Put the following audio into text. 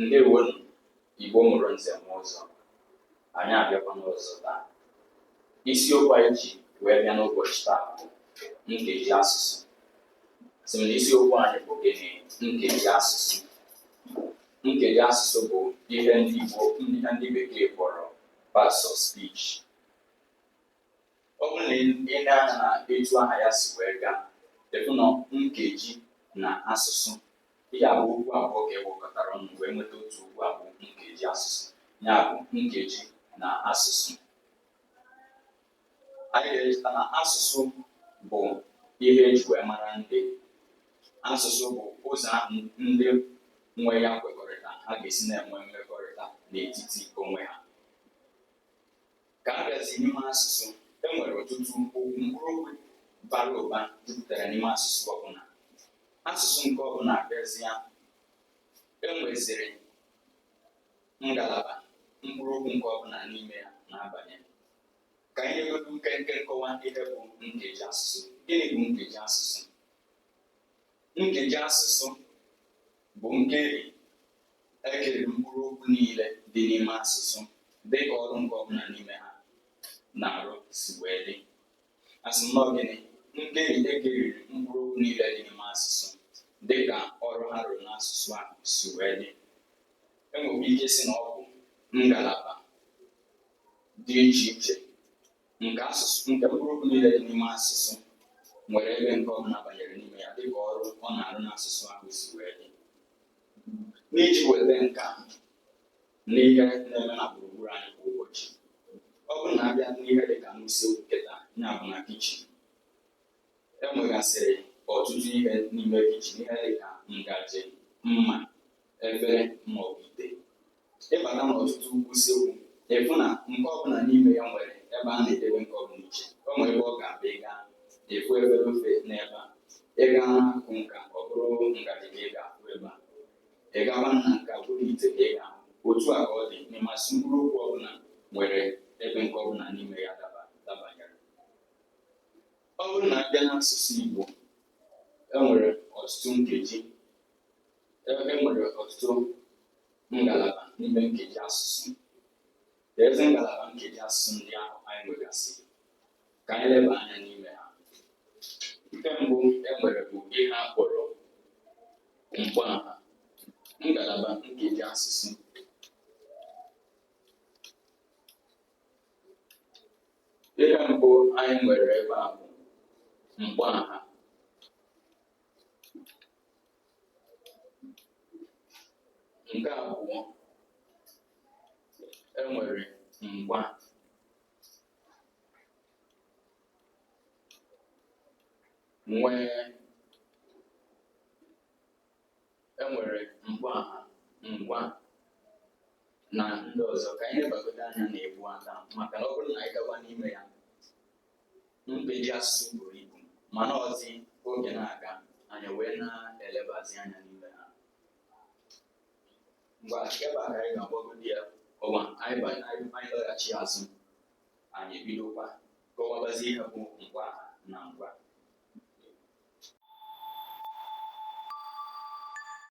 Ndewonu Igbo mụrụ nze m ụzọ, anyị abịakwana ọzọ taa. Isiokwu anyị ji wee bịa n'ụbọchị taa bụ nkeji asụsụ. Sị m na isiokwu anyị bụ gịnị? Nkeji asụsụ. Nkeji asụsụ bụ ihe ndị bekee kpọrọ parts of speech. Ọ bụrụ na ị na-anya na etu aha ya si wee gaa, efu na nkeji na asụsụ, ihe a bụ okwu abụọ ka ewekọtara ọnụ wee nweta otu okwu abụ nkeji asụsụ. Ya bụ nkeji na asụsụ. Anyị ga-echeta na asụsụ bụ ihe eji wee mara ndị. Asụsụ bụ ụzọ ahụ ndị nwe ya kwekọrịta ha ga-esi na-enwe mmekọrịta n'etiti onwe ha. Ka a bịazi n'ime asụsụ, e nwere ọtụtụ mkpụrụokwu bara ụba jupụtara n'ime asụsụ ọbụla. Asụsụ nke ọbụla abịazịa, enweziri ngalaba mkpụrụokwu nke ọbụla n'ime ya na-abanye. Ka anyị nyegodu nkenke nkọwa ihe bụ nkeji asụsụ. Gịnị bụ nkeji asụsụ? Nkeji asụsụ bụ nkeri ekeriri mkpụrụokwu niile dị n'ime asụsụ dịka ọrụ nke ọbụla n'ime ha na-arụ si wee dị. Asị m nọọ gịnị? Nkeri ekeriri mkpụrụokwu niile dị n'ime asụsụ dịka ọrụ ha rụrụ n'asụsụ ahụ si wee dị. Enwere ike si na ọ bụ ngalaba dị iche iche nke mkpụrụokwu niile dị n'ime asụsụ nwere ebe nke ọbụla banyere n'ime ya dịka ọrụ ọ na-arụ n'asụsụ ahụ si wee dị. N'iji weta nka n'ihe na-eme na gburugburu anyị kwa ụbọchị, ọ bụrụ na abịa n'ihe dịka n'usekwu nkịta, ya bụ na kichin, enwegasịrị ọtụtụ ihe n'ime kichin, ihe dịka ngaji, mma, efere maọbụ ite. Ịbata n'ọtụtụ usekwu, ịfụ na nke ọbụla n'ime ya nwere ebe a na-edebe nke ọbụla iche. O nwere ebe ọ ga-abịa ịga efu efere ofe n'ebe a, ịga n'akụkụ nka ọ bụrụ ngaji ka ị ga-afụ ebe a, ịgaba na nka bụrụ ite ka ị ga-ahụ. Otu a ka ọ dị n'ime mkpụrụokwu ọbụla nwere ebe nke ọbụla n'ime ya dabanyere. Ọ bụrụ na abịa n'asụsụ Igbo, enwere ọtụtụ nkeji, enwere ọtụtụ ngalaba n'ime nkeji asụsụ. Ezi ngalaba nkeji asụsụ ndị ahụ anyị nwegasị, ka anyị leba anya n'ime ha. Nke mbụ enwere bụ ihe a kpọrọ mkpọaha. Ngalaba nkeji asụsụ. Ihe mbụ anyị nwere ebe a bụ mkpọaha. Nke abụọ enwere ngwa. Enwere mkpọaha, ngwa na ndị ọzọ. Ka anyị lebagodo anya na-ebu aka, maka na ọ bụrụ na anyị gaba n'ime ya, nkeji asụsụ buru ibu, mana ọzi oge na-aga anyị wee na-elebazi anya n'ime ha. Mgbe ebe a ka anyị ga-agbagodi ya ọwa, anyị laghachi azụ, anyị ebidokwa kọwabazi ihe bụ mkpọaha na ngwa.